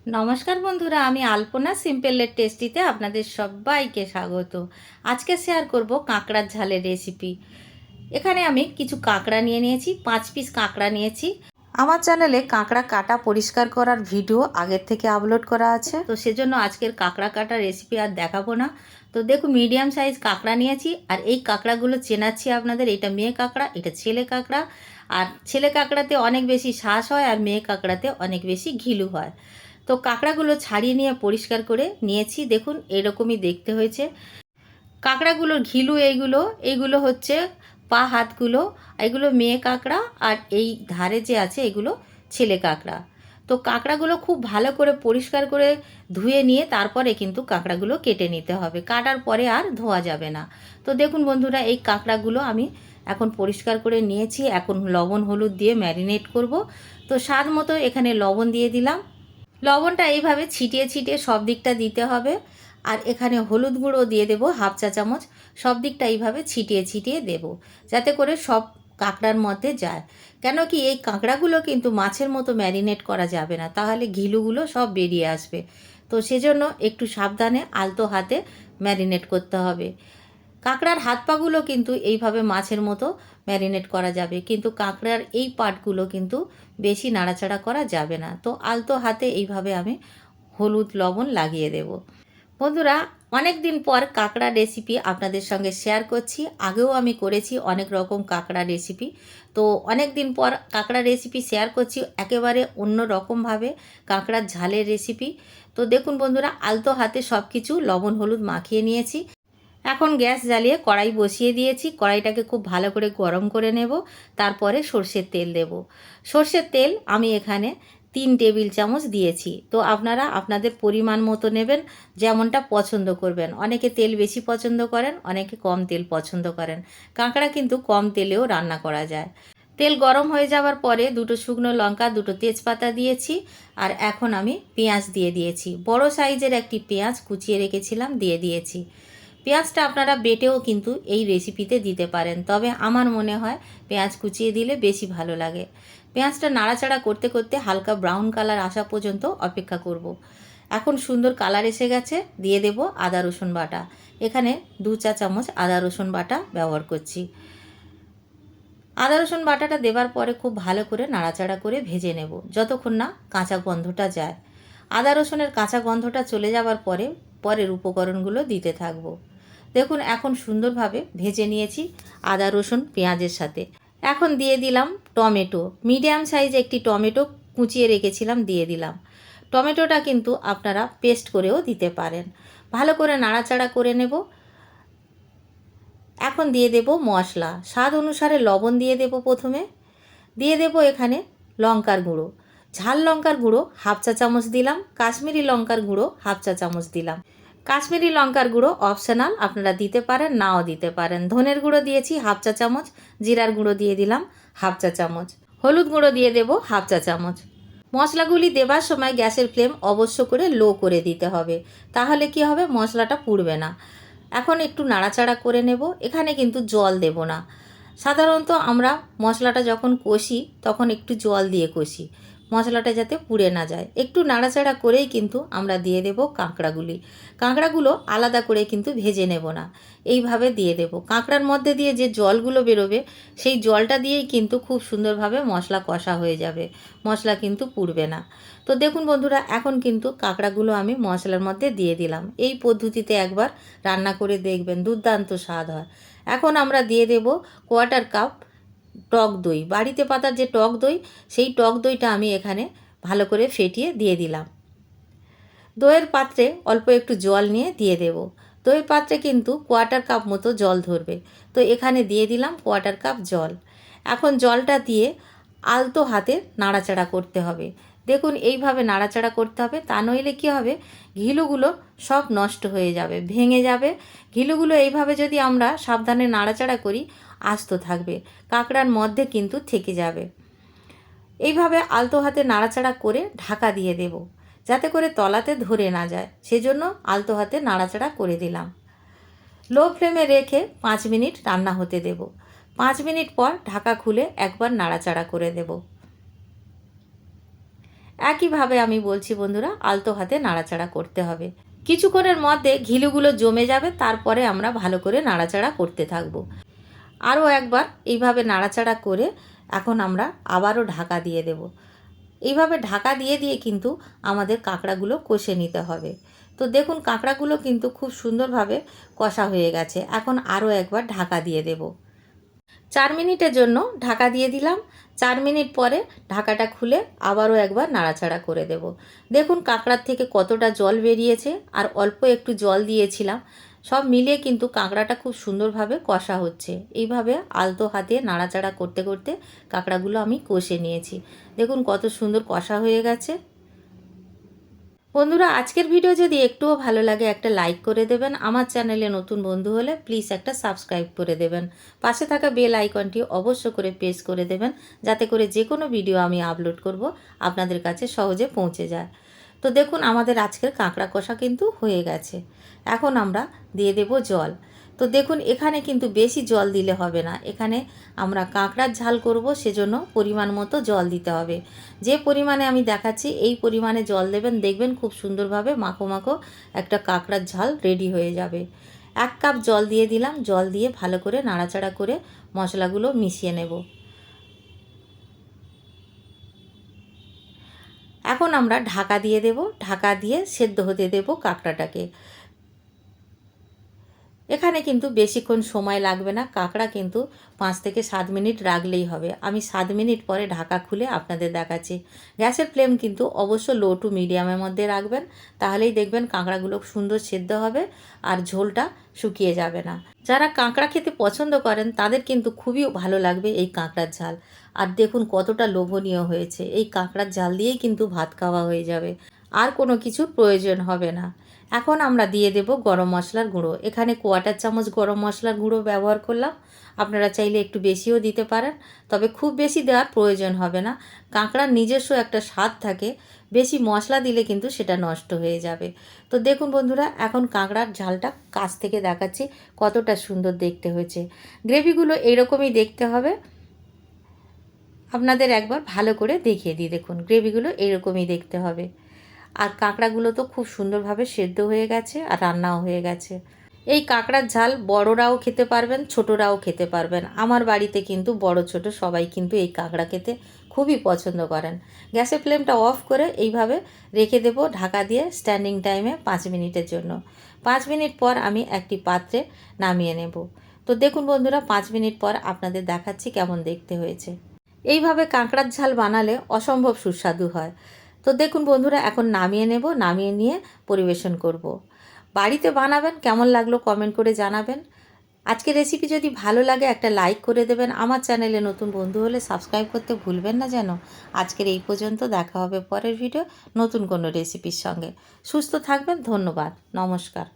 নমস্কার বন্ধুরা, আমি আলপনা সিম্পলের টেস্টিতে আপনাদের সবাইকে স্বাগত। আজকে শেয়ার করব কাঁকড়ার ঝালের রেসিপি। এখানে আমি কিছু কাঁকড়া নিয়ে নিয়েছি, 5 পিস কাঁকড়া নিয়েছি। আমার চ্যানেলে কাঁকড়া কাটা পরিষ্কার করার ভিডিও আগের থেকে আপলোড করা আছে, তো সেজন্য আজকের কাঁকড়া কাটার রেসিপি আর দেখাবো না। তো দেখুন, মিডিয়াম সাইজ কাঁকড়া নিয়েছি। আর এই কাঁকড়াগুলো চেনাচ্ছি আপনাদের, এটা মেয়ে কাঁকড়া, এটা ছেলে কাঁকড়া। আর ছেলে কাঁকড়াতে অনেক বেশি শ্বাস হয়, আর মেয়ে কাঁকড়াতে অনেক বেশি ঘিলু হয়। তো কাঁকড়াগুলো ছাড়িয়ে নিয়ে পরিষ্কার করে নিয়েছি। দেখুন, এরকমই দেখতে হয়েছে। কাঁকড়াগুলোর ঘিলু এইগুলো এইগুলো হচ্ছে পা হাতগুলো, এগুলো মেয়ে কাঁকড়া। আর এই ধারে যে আছে এগুলো ছেলে কাঁকড়া। তো কাঁকড়াগুলো খুব ভালো করে পরিষ্কার করে ধুয়ে নিয়ে তারপরে কিন্তু কাঁকড়াগুলো কেটে নিতে হবে, কাটার পরে আর ধোয়া যাবে না। তো দেখুন বন্ধুরা, এই কাঁকড়াগুলো আমি এখন পরিষ্কার করে নিয়েছি। এখন লবণ হলুদ দিয়ে ম্যারিনেট করব। তো স্বাদ মতো এখানে লবণ দিয়ে দিলাম। লবণটা এইভাবে ছিটিয়ে ছিটিয়ে সব দিকটা দিতে হবে। আর এখানে হলুদ গুঁড়ো দিয়ে দেবো 1/2 চা চামচ। সব দিকটা এইভাবে ছিটিয়ে ছিটিয়ে দেব, যাতে করে সব কাঁকড়ার মধ্যে যায়। কেন কি, এই কাঁকড়াগুলো কিন্তু মাছের মতো ম্যারিনেট করা যাবে না, তাহলে ঘিলুগুলো সব বেরিয়ে আসবে। তো সেজন্য একটু সাবধানে আলতো হাতে ম্যারিনেট করতে হবে। কাঁকড়ার হাত পাগুলো কিন্তু এইভাবে মাছের মতো ম্যারিনেট করা যাবে, কিন্তু কাঁকড়ার এই পার্টগুলো কিন্তু বেশি নাড়াচাড়া করা যাবে না। তো আলতো হাতে এইভাবে আমি হলুদ লবণ লাগিয়ে দেব। বন্ধুরা, অনেক দিন পর কাঁকড়া রেসিপি আপনাদের সঙ্গে শেয়ার করছি। আগেও আমি করেছি অনেক রকম কাঁকড়া রেসিপি। তো অনেক দিন পর কাঁকড়া রেসিপি শেয়ার করছি একেবারে অন্য রকমভাবে, কাঁকড়ার ঝালের রেসিপি। তো দেখুন বন্ধুরা, আলতো হাতে সব কিছু লবণ হলুদ মাখিয়ে নিয়েছি। এখন গ্যাস জ্বালিয়ে কড়াই বসিয়ে দিয়েছি। কড়াইটাকে খুব ভালো করে গরম করে নেব। তারপরে সর্ষের তেল দেব। সর্ষের তেল আমি এখানে 3 টেবিল চামচ দিয়েছি। তো আপনারা আপনাদের পরিমাণ মতো নেবেন, যেমনটা পছন্দ করবেন। অনেকে তেল বেশি পছন্দ করেন, অনেকে কম তেল পছন্দ করেন। কাঁকড়া কিন্তু কম তেলেও রান্না করা যায়। তেল গরম হয়ে যাওয়ার পরে 2 শুকনো লঙ্কা, 2 তেজপাতা দিয়েছি। আর এখন আমি পেঁয়াজ দিয়ে দিয়েছি। বড় সাইজের একটি পেঁয়াজ কুচিয়ে রেখেছিলাম, দিয়ে দিয়েছি। পেঁয়াজটা আপনারা বেটেও কিন্তু এই রেসিপিতে দিতে পারেন, তবে আমার মনে হয় পেঁয়াজ কুচিয়ে দিলে বেশি ভালো লাগে। পেঁয়াজটা নাড়াচাড়া করতে করতে হালকা ব্রাউন কালার আসা পর্যন্ত অপেক্ষা করব। এখন সুন্দর কালার এসে গেছে, দিয়ে দেব আদা রসুন বাটা। এখানে 2 চা চামচ আদা রসুন বাটা ব্যবহার করছি। আদা রসুন বাটাটা দেবার পরে খুব ভালো করে নাড়াচাড়া করে ভেজে নেব, যতক্ষণ না কাঁচা গন্ধটা যায়। আদা রসুনের কাঁচা গন্ধটা চলে যাওয়ার পরে পরের উপকরণগুলো দিতে থাকবো। দেখুন, এখন সুন্দরভাবে ভেজে নিয়েছি আদা রসুন পেঁয়াজের সাথে। এখন দিয়ে দিলাম টমেটো। মিডিয়াম সাইজ একটি টমেটো কুচিয়ে রেখেছিলাম, দিয়ে দিলাম। টমেটোটা কিন্তু আপনারা পেস্ট করেও দিতে পারেন। ভালো করে নাড়াচাড়া করে নেব। এখন দিয়ে দেব মশলা। স্বাদ অনুসারে লবণ দিয়ে দেব প্রথমে। দিয়ে দেব এখানে লঙ্কার গুঁড়ো। ঝাল লঙ্কার গুঁড়ো 1/2 চা চামচ দিলাম। কাশ্মীরি লঙ্কার গুঁড়ো 1/2 চা চামচ দিলাম। কাশ্মীরি লঙ্কার গুঁড়ো অপশনাল, আপনারা দিতে পারেন নাও দিতে পারেন। ধনের গুঁড়ো দিয়েছি 1/2 চা চামচ। জিরার গুঁড়ো দিয়ে দিলাম 1/2 চা চামচ। হলুদ গুঁড়ো দিয়ে দেব 1/2 চা চামচ। মশলাগুলি দেবার সময় গ্যাসের ফ্লেম অবশ্য করে লো করে দিতে হবে, তাহলে কি হবে, মশলাটা পুড়বে না। এখন একটু নাড়াচাড়া করে নেব। এখানে কিন্তু জল দেব না। সাধারণত আমরা মশলাটা যখন কষি তখন একটু জল দিয়ে কষি, মশলাটা যাতে পুড়ে না যায়। একটু নাড়াচাড়া করেই কিন্তু আমরা দিয়ে দেব কাঁকড়াগুলি। কাঁকড়াগুলো আলাদা করে কিন্তু ভেজে নেব না, এইভাবে দিয়ে দেব। কাঁকড়ার মধ্যে দিয়ে যে জলগুলো বেরোবে, সেই জলটা দিয়েই কিন্তু খুব সুন্দরভাবে মশলা কষা হয়ে যাবে, মশলা কিন্তু পুড়বে না। তো দেখুন বন্ধুরা, এখন কিন্তু কাঁকড়াগুলো আমি মশলার মধ্যে দিয়ে দিলাম। এই পদ্ধতিতে একবার রান্না করে দেখবেন, দুর্দান্ত স্বাদ হয়। এখন আমরা দিয়ে দেব 1/4 কাপ টক দই। বাড়িতে পাতার যে টক দই, সেই টক দইটা আমি এখানে ভালো করে ফেটিয়ে দিয়ে দিলাম। দইয়ের পাত্রে অল্প একটু জল নিয়ে দিয়ে দেব। দইয়ের পাত্রে কিন্তু 1/4 কাপ মতো জল ধরবে। তো এখানে দিয়ে দিলাম 1/4 কাপ জল। এখন জলটা দিয়ে আলতো হাতে নাড়াচাড়া করতে হবে। দেখুন, এইভাবে নাড়াচাড়া করতে হবে, তা নইলে কী হবে, ঘিলুগুলো সব নষ্ট হয়ে যাবে, ভেঙে যাবে। ঘিলুগুলো এইভাবে যদি আমরা সাবধানে নাড়াচাড়া করি, আস্ত থাকবে, কাঁকড়ার মধ্যে কিন্তু থেকে যাবে। এইভাবে আলতো হাতে নাড়াচাড়া করে ঢাকা দিয়ে দেব, যাতে করে তলাতে ধরে না যায়, সেজন্য আলতো হাতে নাড়াচাড়া করে দিলাম। লো ফ্লেমে রেখে 5 মিনিট রান্না হতে দেব। 5 মিনিট পর ঢাকা খুলে একবার নাড়াচাড়া করে দেব। একইভাবে আমি বলছি বন্ধুরা, আলতো হাতে নাড়াচাড়া করতে হবে। কিছুক্ষণের মধ্যে ঘিলুগুলো জমে যাবে, তারপরে আমরা ভালো করে নাড়াচাড়া করতে থাকবো। আরও একবার এইভাবে নাড়াচাড়া করে এখন আমরা আবারও ঢাকা দিয়ে দেব। এইভাবে ঢাকা দিয়ে দিয়ে কিন্তু আমাদের কাঁকড়াগুলো কষে নিতে হবে। তো দেখুন কাঁকড়াগুলো কিন্তু খুব সুন্দরভাবে কষা হয়ে গেছে। এখন আরও একবার ঢাকা দিয়ে দেব। 4 মিনিটের জন্য ঢাকা দিয়ে দিলাম। 4 মিনিট পরে ঢাকাটা খুলে আবারও একবার নাড়াচাড়া করে দেব। দেখুন কাঁকড়ার থেকে কতটা জল বেরিয়েছে, আর অল্প একটু জল দিয়েছিলাম। সব মিলিয়ে কিন্তু কাঁকড়াটা খুব সুন্দরভাবে কষা হচ্ছে। এইভাবে আলতো হাতে নাড়াচাড়া করতে করতে কাঁকড়াগুলো আমি কষে নিয়েছি। দেখুন কত সুন্দর কষা হয়ে গেছে। বন্ধুরা, আজকের ভিডিও যদি একটুও ভালো লাগে একটা লাইক করে দেবেন। আমার চ্যানেলে নতুন বন্ধু হলে প্লিজ একটা সাবস্ক্রাইব করে দেবেন। পাশে থাকা বেল আইকনটি অবশ্য করে প্রেস করে দেবেন, যাতে করে যে কোনো ভিডিও আমি আপলোড করব আপনাদের কাছে সহজে পৌঁছে যায়। তো দেখুন আমাদের আজকের কাঁকড়া কষা কিন্তু হয়ে গেছে। এখন আমরা দিয়ে দেব জল। তো দেখুন এখানে কিন্তু বেশি জল দিলে হবে না। এখানে আমরা কাঁকড়ার ঝাল করব, সেজন্য পরিমাণ মতো জল দিতে হবে। যে পরিমাণে আমি দেখাচ্ছি এই পরিমাণে জল দেবেন, দেখবেন খুব সুন্দরভাবে মাখো মাখো একটা কাঁকড়ার ঝাল রেডি হয়ে যাবে। 1 কাপ জল দিয়ে দিলাম। জল দিয়ে ভালো করে নাড়াচাড়া করে মশলাগুলো মিশিয়ে নেব। এখন আমরা ঢাকা দিয়ে দেব। ঢাকা দিয়ে সেদ্ধ হতে দেব কাঁকড়াটাকে। এখানে কিন্তু বেশিক্ষণ সময় লাগবে না। কাঁকড়া কিন্তু 5 থেকে 7 মিনিট রাখলেই হবে। আমি 7 মিনিট পরে ঢাকা খুলে আপনাদের দেখাচ্ছি। গ্যাসের ফ্লেম কিন্তু অবশ্য লো টু মিডিয়ামের মধ্যে রাখবেন, তাহলেই দেখবেন কাঁকড়াগুলো সুন্দর সেদ্ধ হবে আর ঝোলটা শুকিয়ে যাবে না। যারা কাঁকড়া খেতে পছন্দ করেন তাদের কিন্তু খুবই ভালো লাগবে এই কাঁকড়ার ঝাল। আর দেখুন কতটা লোভনীয় হয়েছে। এই কাঁকড়ার ঝাল দিয়েই কিন্তু ভাত খাওয়া হয়ে যাবে, আর কোনো কিছুর প্রয়োজন হবে না। এখন আমরা দিয়ে দেব গরম মশলার গুঁড়ো। এখানে 1/4 চামচ গরম মশলার গুঁড়ো ব্যবহার করলাম। আপনারা চাইলে একটু বেশিও দিতে পারেন, তবে খুব বেশি দেওয়ার প্রয়োজন হবে না। কাঁকড়ার নিজস্ব একটা স্বাদ থাকে, বেশি মশলা দিলে কিন্তু সেটা নষ্ট হয়ে যাবে। তো দেখুন বন্ধুরা, এখন কাঁকড়ার ঝালটা কাছ থেকে দেখাচ্ছি কতটা সুন্দর দেখতে হয়েছে। গ্রেভিগুলো এইরকমই দেখতে হবে। আপনাদের একবার ভালো করে দেখিয়ে দিই। দেখুন গ্রেভিগুলো এইরকমই দেখতে হবে। আর কাঁকড়াগুলো তো খুব সুন্দরভাবে সেদ্ধ হয়ে গেছে আর রান্নাও হয়ে গেছে। এই কাঁকড়ার ঝাল বড়রাও খেতে পারবেন, ছোটরাও খেতে পারবেন। আমার বাড়িতে কিন্তু বড় ছোট সবাই কিন্তু এই কাঁকড়া খেতে খুবই পছন্দ করেন। গ্যাসের ফ্লেমটা অফ করে এইভাবে রেখে দেব ঢাকা দিয়ে স্ট্যান্ডিং টাইমে 5 মিনিটের জন্য। 5 মিনিট পর আমি একটি পাত্রে নামিয়ে নেব। তো দেখুন বন্ধুরা, 5 মিনিট পর আপনাদের দেখাচ্ছি কেমন দেখতে হয়েছে। এইভাবে কাঁকড়ার ঝাল বানালে অসম্ভব সুস্বাদু হয়। তো দেখুন বন্ধুরা, এখন নামিয়ে নেব। নামিয়ে নিয়ে পরিবেশন করব। বাড়িতে বানাবেন, কেমন লাগলো কমেন্ট করে জানাবেন। আজকের রেসিপি যদি ভালো লাগে একটা লাইক করে দেবেন। আমার চ্যানেলে নতুন বন্ধু হলে সাবস্ক্রাইব করতে ভুলবেন না যেন। আজকের এই পর্যন্ত, দেখা হবে পরের ভিডিও নতুন কোনো রেসিপির সঙ্গে। সুস্থ থাকবেন। ধন্যবাদ। নমস্কার।